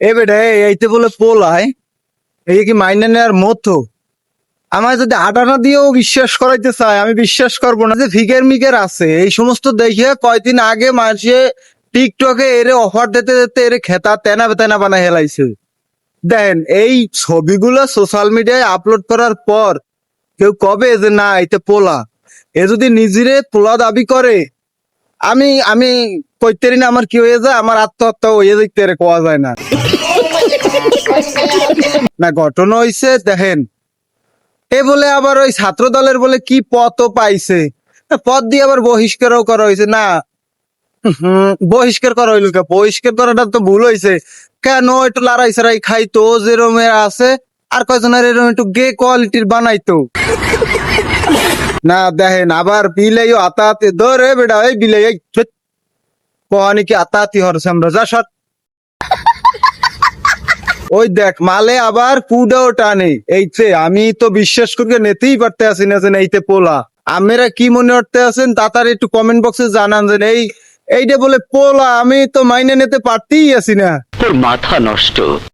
এ বেটা এইতে বলে পোলায় এই কি মাইনে নেওয়ার মতো আমার যদি আটানা দিয়েও বিশ্বাস করাইতে চায় আমি বিশ্বাস করবো না যে ফিগার মিগার আছে এই সমস্ত দেখে কয়দিন আগে মাসে টিকটকে এরে অফার দিতে দিতে এরে খেতা তেনা বেতেনা বানাই হেলাইছে। দেন এই ছবিগুলো সোশ্যাল মিডিয়ায় আপলোড করার পর কেউ কবে যে না এতে পোলা, এ যদি নিজেরে পোলা দাবি করে আমি আমি কইতেরি না আমার কি হয়ে যায়, আমার আত্মহত্যা হয়ে যেতে কোয়া যায় না। না ঘটনা হইছে দেখেন এ বলে আবার ওই ছাত্র দলের বলে কি পদও পাইছে, পদ দিয়ে আবার বহিষ্কারও করা হয়েছে না। বহিষ্কার করা হইল কে? বহিষ্কার করাটা তো ভুল হয়েছে। কেন একটু লড়াই সারাই খাইতো যেরম আছে আর কয়জনের এরকম একটু গে কোয়ালিটির বানাইতো না। দেখেন আবার বিলাই আতাতে ধরে বেটা এই বিলাই এই কহানি কি আতাতি হরছে আমরা যা সৎ। ওই দেখ মালে আবার কুডাও টানে এইতে আমি তো বিশ্বাস করে নিতেই পারতে আসি না যে এইতে পোলা। আপনারা কি মনে করতে আছেন তাড়াতাড়ি একটু কমেন্ট বক্সে জানান যে এইটা বলে পোলা আমি তো মাইনে নিতে পারতেই আছি না। তোর মাথা নষ্ট।